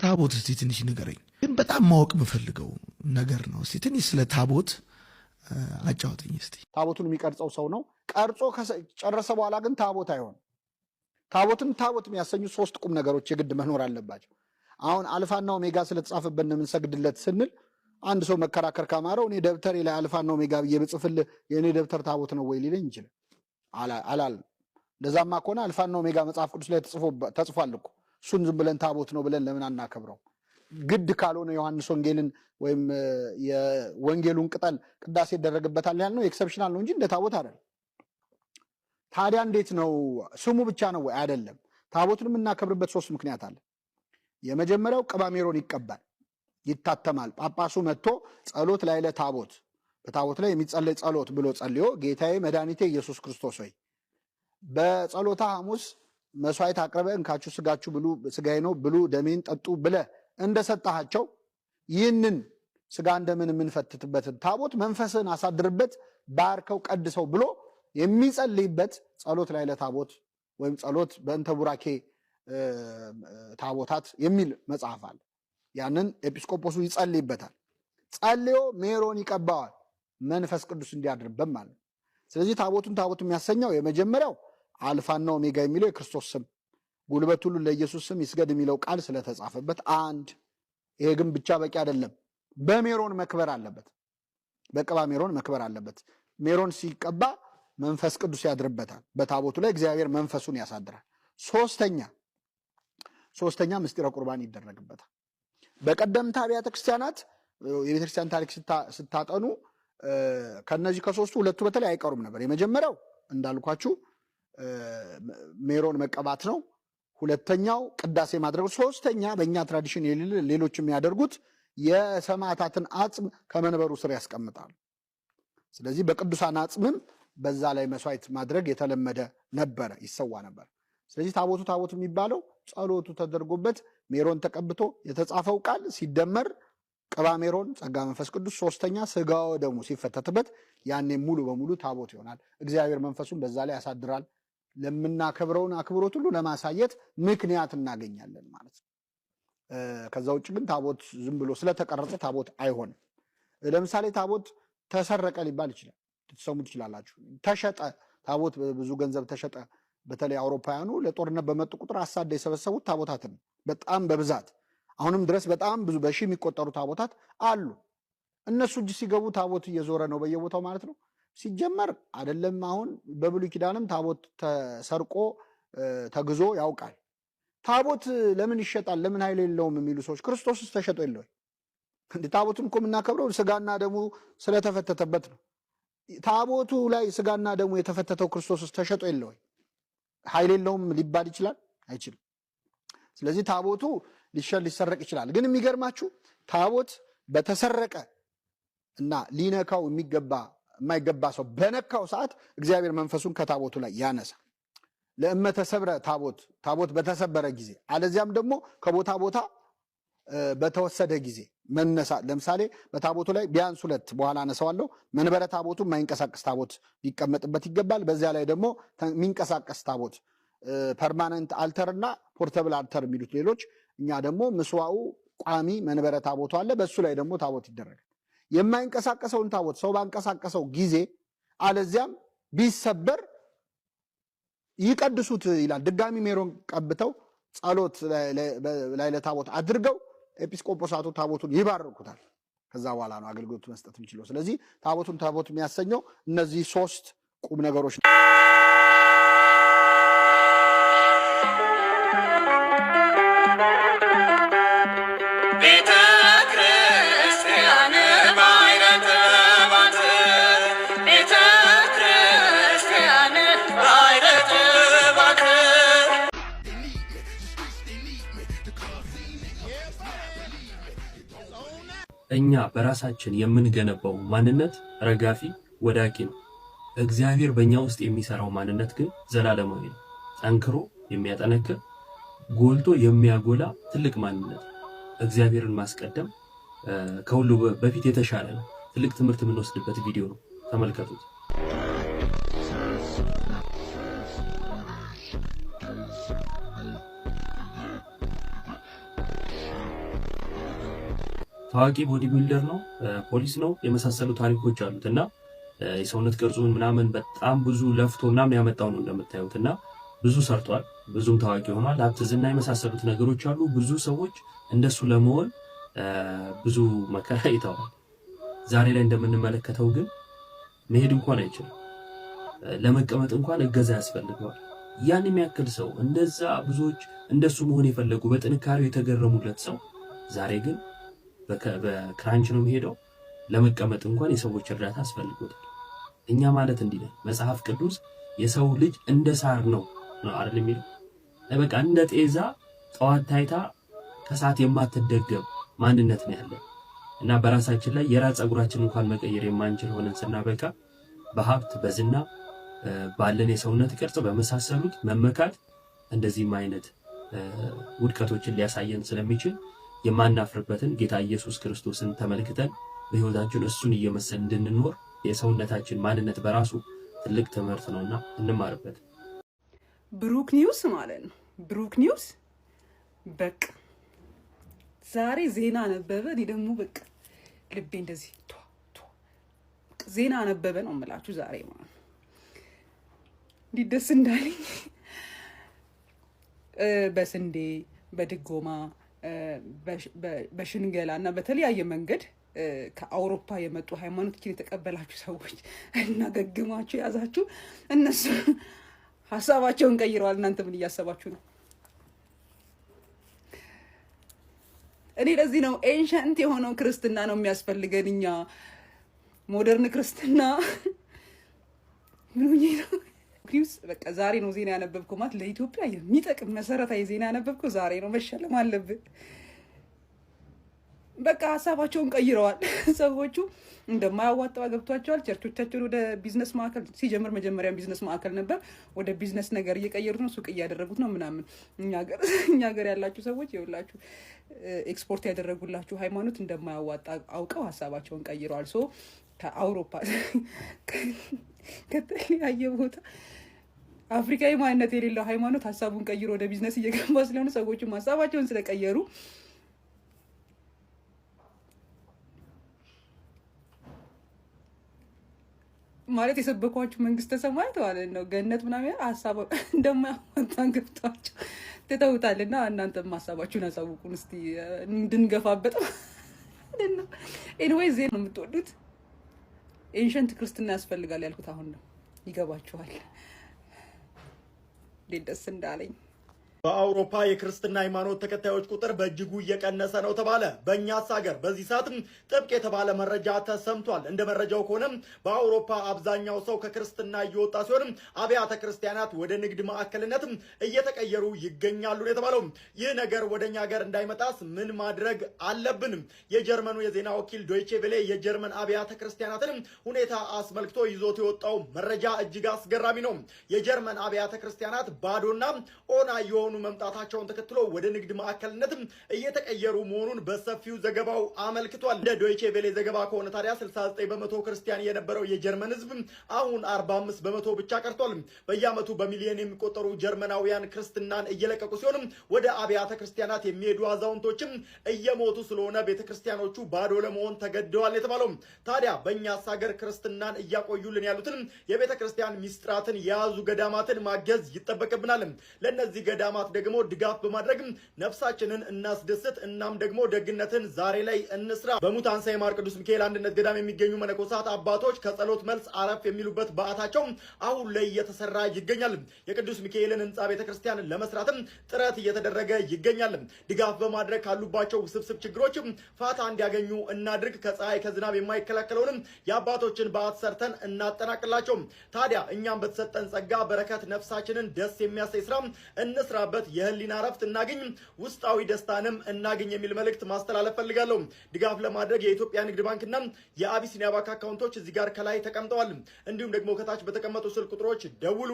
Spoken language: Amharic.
ታቦት እስቲ ትንሽ ንገረኝ። ግን በጣም ማወቅ የምፈልገው ነገር ነው። እስቲ ትንሽ ስለ ታቦት አጫውተኝ እስቲ። ታቦቱን የሚቀርጸው ሰው ነው። ቀርጾ ከጨረሰ በኋላ ግን ታቦት አይሆንም። ታቦትን ታቦት የሚያሰኙ ሶስት ቁም ነገሮች የግድ መኖር አለባቸው። አሁን አልፋና ኦሜጋ ስለተጻፈበት ነው የምንሰግድለት ስንል አንድ ሰው መከራከር ካማረው እኔ ደብተሬ ላይ አልፋና ኦሜጋ ብዬ ብጽፍልህ የኔ ደብተር ታቦት ነው ወይ ሊለኝ ይችላል። አላል እንደዛማ ከሆነ አልፋና ኦሜጋ መጽሐፍ ቅዱስ ላይ ተጽፏል እኮ እሱን ዝም ብለን ታቦት ነው ብለን ለምን አናከብረው? ግድ ካልሆነ ዮሐንስ ወንጌልን ወይም የወንጌሉን ቅጠል ቅዳሴ ይደረግበታል ያልነው ኤክሰፕሽናል ነው እንጂ እንደ ታቦት አይደለም። ታዲያ እንዴት ነው? ስሙ ብቻ ነው ወይ? አይደለም። ታቦትን የምናከብርበት ሶስት ምክንያት አለ። የመጀመሪያው ቅባሜሮን ይቀባል፣ ይታተማል። ጳጳሱ መጥቶ ጸሎት ላይ ለታቦት በታቦት ላይ የሚጸለይ ጸሎት ብሎ ጸልዮ ጌታዬ መድኃኒቴ ኢየሱስ ክርስቶስ ሆይ በጸሎታ ሐሙስ መስዋዕት አቅርበ እንካችሁ ስጋችሁ ብሉ፣ ስጋዬ ነው ብሉ፣ ደሜን ጠጡ ብለ እንደሰጣቸው ይህንን ስጋ እንደምን የምንፈትትበትን ታቦት መንፈስን አሳድርበት፣ ባርከው፣ ቀድሰው ብሎ የሚጸልይበት ጸሎት ላይ ለታቦት ወይም ጸሎት በእንተ ቡራኬ ታቦታት የሚል መጽሐፍ አለ። ያንን ኤጲስቆጶሱ ይጸልይበታል። ጸልዮ ሜሮን ይቀባዋል፣ መንፈስ ቅዱስ እንዲያድርበት ማለት ነው። ስለዚህ ታቦቱን ታቦት የሚያሰኘው የመጀመሪያው አልፋና ኦሜጋ የሚለው የክርስቶስ ስም፣ ጉልበት ሁሉ ለኢየሱስ ስም ይስገድ የሚለው ቃል ስለተጻፈበት አንድ። ይሄ ግን ብቻ በቂ አይደለም። በሜሮን መክበር አለበት፣ በቅባ ሜሮን መክበር አለበት። ሜሮን ሲቀባ መንፈስ ቅዱስ ያድርበታል። በታቦቱ ላይ እግዚአብሔር መንፈሱን ያሳድራል። ሶስተኛ ምስጢረ ቁርባን ይደረግበታል። በቀደምት አብያተ ክርስቲያናት የቤተክርስቲያን ታሪክ ስታጠኑ ከነዚህ ከሶስቱ ሁለቱ በተለይ አይቀሩም ነበር። የመጀመሪያው እንዳልኳችሁ ሜሮን መቀባት ነው። ሁለተኛው ቅዳሴ ማድረግ። ሶስተኛ በእኛ ትራዲሽን ሌሎች የሚያደርጉት የሰማዕታትን አጽም ከመንበሩ ስር ያስቀምጣሉ። ስለዚህ በቅዱሳን አጽምም በዛ ላይ መስዋዕት ማድረግ የተለመደ ነበረ፣ ይሰዋ ነበር። ስለዚህ ታቦቱ የሚባለው ጸሎቱ ተደርጎበት ሜሮን ተቀብቶ የተጻፈው ቃል ሲደመር ቅባ ሜሮን ጸጋ መንፈስ ቅዱስ፣ ሶስተኛ ስጋው ደግሞ ሲፈተትበት ያኔ ሙሉ በሙሉ ታቦት ይሆናል። እግዚአብሔር መንፈሱን በዛ ላይ ያሳድራል። ለምናከብረውን አክብሮት ሁሉ ለማሳየት ምክንያት እናገኛለን ማለት ነው። ከዛ ውጭ ግን ታቦት ዝም ብሎ ስለተቀረጸ ታቦት አይሆንም። ለምሳሌ ታቦት ተሰረቀ ሊባል ይችላል፣ ልትሰሙ ትችላላችሁ። ተሸጠ፣ ታቦት ብዙ ገንዘብ ተሸጠ። በተለይ አውሮፓውያኑ ለጦርነት በመጡ ቁጥር አሳደ የሰበሰቡት ታቦታትን በጣም በብዛት አሁንም ድረስ በጣም ብዙ በሺህ የሚቆጠሩ ታቦታት አሉ። እነሱ እጅ ሲገቡ ታቦት እየዞረ ነው በየቦታው ማለት ነው። ሲጀመር አይደለም አሁን በብሉይ ኪዳንም ታቦት ተሰርቆ ተግዞ ያውቃል። ታቦት ለምን ይሸጣል? ለምን ኃይል የለውም የሚሉ ሰዎች ክርስቶስስ ተሸጦ የለ ወይ? ታቦቱን እኮ የምናከብረው ስጋና ደሙ ስለተፈተተበት ነው። ታቦቱ ላይ ስጋና ደሙ የተፈተተው ክርስቶስስ ተሸጦ የለ ወይ? ኃይል የለውም ሊባል ይችላል? አይችልም። ስለዚህ ታቦቱ ሊሰረቅ ይችላል። ግን የሚገርማችሁ ታቦት በተሰረቀ እና ሊነካው የማይገባ ሰው በነካው ሰዓት እግዚአብሔር መንፈሱን ከታቦቱ ላይ ያነሳ። ለእመተ ሰብረ ታቦት በተሰበረ ጊዜ አለዚያም ደግሞ ከቦታ ቦታ በተወሰደ ጊዜ መነሳ። ለምሳሌ በታቦቱ ላይ ቢያንስ ሁለት በኋላ አነሳዋለሁ መንበረ ታቦቱ የማይንቀሳቀስ ታቦት ሊቀመጥበት ይገባል። በዚያ ላይ ደግሞ የሚንቀሳቀስ ታቦት ፐርማነንት አልተር እና ፖርተብል አልተር የሚሉት ሌሎች። እኛ ደግሞ ምስዋኡ ቋሚ መንበረ ታቦቱ አለ፣ በሱ ላይ ደግሞ ታቦት ይደረጋል። የማይንቀሳቀሰውን ታቦት ሰው ባንቀሳቀሰው ጊዜ አለዚያም ቢሰበር ይቀድሱት ይላል። ድጋሚ ሜሮን ቀብተው ጸሎት ላይ ለታቦት አድርገው ኤጲስቆጶሳቱ ታቦቱን ይባርኩታል። ከዛ በኋላ ነው አገልግሎት መስጠት የሚችለው። ስለዚህ ታቦቱን ታቦት የሚያሰኘው እነዚህ ሶስት ቁም ነገሮች ነው። እኛ በራሳችን የምንገነባው ማንነት ረጋፊ ወዳቂ ነው። እግዚአብሔር በእኛ ውስጥ የሚሰራው ማንነት ግን ዘላለማዊ ነው። ጠንክሮ የሚያጠነክር ጎልቶ የሚያጎላ ትልቅ ማንነት። እግዚአብሔርን ማስቀደም ከሁሉ በፊት የተሻለ ነው። ትልቅ ትምህርት የምንወስድበት ቪዲዮ ነው። ተመልከቱት። ታዋቂ ቦዲ ቢልደር ነው፣ ፖሊስ ነው፣ የመሳሰሉ ታሪኮች አሉት እና የሰውነት ቅርጹን ምናምን በጣም ብዙ ለፍቶ ምናምን ያመጣው ነው እንደምታዩት እና ብዙ ሰርቷል፣ ብዙም ታዋቂ ሆኗል። ሀብት፣ ዝና የመሳሰሉት ነገሮች አሉ። ብዙ ሰዎች እንደሱ ለመሆን ብዙ መከራ አይተዋል። ዛሬ ላይ እንደምንመለከተው ግን መሄድ እንኳን አይችልም። ለመቀመጥ እንኳን እገዛ ያስፈልገዋል። ያን የሚያክል ሰው እንደዛ ብዙዎች እንደሱ መሆን የፈለጉ በጥንካሬው የተገረሙለት ሰው ዛሬ ግን በክራንች ነው የሚሄደው። ለመቀመጥ እንኳን የሰዎች እርዳታ አስፈልጎታል። እኛ ማለት እንዲህ ነው። መጽሐፍ ቅዱስ የሰው ልጅ እንደ ሳር ነው አይደል የሚለው? በቃ እንደ ጤዛ ጠዋት ታይታ ከሰዓት የማትደገም ማንነት ነው ያለን እና በራሳችን ላይ የራስ ፀጉራችን እንኳን መቀየር የማንችል ሆነን ስናበቃ በሀብት በዝና ባለን የሰውነት ቅርጽ በመሳሰሉት መመካት እንደዚህም አይነት ውድቀቶችን ሊያሳየን ስለሚችል የማናፍርበትን ጌታ ኢየሱስ ክርስቶስን ተመልክተን በሕይወታችን እሱን እየመሰል እንድንኖር የሰውነታችን ማንነት በራሱ ትልቅ ትምህርት ነውና እንማርበት። ብሩክ ኒውስ ማለት ነው። ብሩክ ኒውስ በቃ ዛሬ ዜና ነበበ። እኔ ደግሞ በቃ ልቤ እንደዚህ ዜና ነበበ ነው የምላችሁ ዛሬ ማለት እንዲህ ደስ እንዳለኝ በስንዴ በድጎማ በሽንገላ እና በተለያየ መንገድ ከአውሮፓ የመጡ ሃይማኖቶችን የተቀበላችሁ ሰዎች እና ገግማችሁ ያዛችሁ እነሱ ሀሳባቸውን ቀይረዋል። እናንተ ምን እያሰባችሁ ነው? እኔ ለዚህ ነው ኤንሸንት የሆነው ክርስትና ነው የሚያስፈልገን። እኛ ሞደርን ክርስትና ምን ነው? በቃ ዛሬ ነው ዜና ያነበብከው ማለት ለኢትዮጵያ የሚጠቅም መሰረታዊ ዜና ያነበብከው ዛሬ ነው። መሸለም አለብህ። በቃ ሀሳባቸውን ቀይረዋል። ሰዎቹ እንደማያዋጣው ገብቷቸዋል። ቸርቾቻቸውን ወደ ቢዝነስ ማዕከል ሲጀምር መጀመሪያም ቢዝነስ ማዕከል ነበር፣ ወደ ቢዝነስ ነገር እየቀየሩት ነው፣ ሱቅ እያደረጉት ነው ምናምን። እኛ ሀገር ያላችሁ ሰዎች ይኸውላችሁ ኤክስፖርት ያደረጉላችሁ ሃይማኖት እንደማያዋጣ አውቀው ሀሳባቸውን ቀይረዋል። ሶ ከአውሮፓ ከተለያየ ቦታ አፍሪካዊ ማንነት የሌለው ሃይማኖት ሀሳቡን ቀይሮ ወደ ቢዝነስ እየገባ ስለሆነ ሰዎቹም ሀሳባቸውን ስለቀየሩ ማለት የሰበኳችሁ መንግስተ ሰማያት ማለት ነው ገነት ምናምን ሀሳብ እንደማያወጣን ገብቷቸው ትተውታልና እናንተም ሀሳባችሁን አሳውቁን እስቲ እንድንገፋበት። ኤኒዌይ ዜና ነው የምትወዱት። ኤንሸንት ክርስትና ያስፈልጋል ያልኩት አሁን ነው። ይገባችኋል ደስ እንዳለኝ። በአውሮፓ የክርስትና ሃይማኖት ተከታዮች ቁጥር በእጅጉ እየቀነሰ ነው ተባለ። በእኛስ ሀገር በዚህ ሰዓትም ጥብቅ የተባለ መረጃ ተሰምቷል። እንደ መረጃው ከሆነም በአውሮፓ አብዛኛው ሰው ከክርስትና እየወጣ ሲሆንም አብያተ ክርስቲያናት ወደ ንግድ ማዕከልነትም እየተቀየሩ ይገኛሉ የተባለው። ይህ ነገር ወደኛ ሀገር እንዳይመጣስ ምን ማድረግ አለብንም? የጀርመኑ የዜና ወኪል ዶይቼ ቬሌ የጀርመን አብያተ ክርስቲያናትን ሁኔታ አስመልክቶ ይዞት የወጣው መረጃ እጅግ አስገራሚ ነው። የጀርመን አብያተ ክርስቲያናት ባዶና ኦና የሆኑ መምጣታቸውን ተከትሎ ወደ ንግድ ማዕከልነትም እየተቀየሩ መሆኑን በሰፊው ዘገባው አመልክቷል። እንደ ዶይቼ ቬሌ ዘገባ ከሆነ ታዲያ 69 በመቶ ክርስቲያን የነበረው የጀርመን ሕዝብ አሁን 45 በመቶ ብቻ ቀርቷል። በየዓመቱ በሚሊዮን የሚቆጠሩ ጀርመናውያን ክርስትናን እየለቀቁ ሲሆንም ወደ አብያተ ክርስቲያናት የሚሄዱ አዛውንቶችም እየሞቱ ስለሆነ ቤተክርስቲያኖቹ ባዶ ለመሆን ተገደዋል የተባለው። ታዲያ በእኛስ ሀገር ክርስትናን እያቆዩልን ያሉትን የቤተክርስቲያን ሚስጥራትን የያዙ ገዳማትን ማገዝ ይጠበቅብናል። ለነዚህ ገዳማት ደግሞ ድጋፍ በማድረግ ነፍሳችንን እናስደስት። እናም ደግሞ ደግነትን ዛሬ ላይ እንስራ። በሙታንሳ የማር ቅዱስ ሚካኤል አንድነት ገዳም የሚገኙ መነኮሳት አባቶች ከጸሎት መልስ አረፍ የሚሉበት በዓታቸው አሁን ላይ እየተሰራ ይገኛል። የቅዱስ ሚካኤልን ህንፃ ቤተክርስቲያን ለመስራትም ጥረት እየተደረገ ይገኛል። ድጋፍ በማድረግ ካሉባቸው ውስብስብ ችግሮች ፋታ እንዲያገኙ እናድርግ። ከፀሐይ ከዝናብ የማይከላከለውንም የአባቶችን በዓት ሰርተን እናጠናቅላቸው። ታዲያ እኛም በተሰጠን ጸጋ በረከት ነፍሳችንን ደስ የሚያሰኝ ስራ እንስራበት፣ የህሊና ረፍት እናገኝ፣ ውስጣዊ ደስታንም እናገኝ የሚል መልእክት ማስተላለፍ ፈልጋለሁ። ድጋፍ ለማድረግ የኢትዮጵያ ንግድ ባንክና የአቢሲኒያ ባንክ አካውንቶች እዚህ ጋር ከላይ ተቀምጠዋል። እንዲሁም ደግሞ ከታች በተቀመጡ ስልክ ቁጥሮች ደውሉ።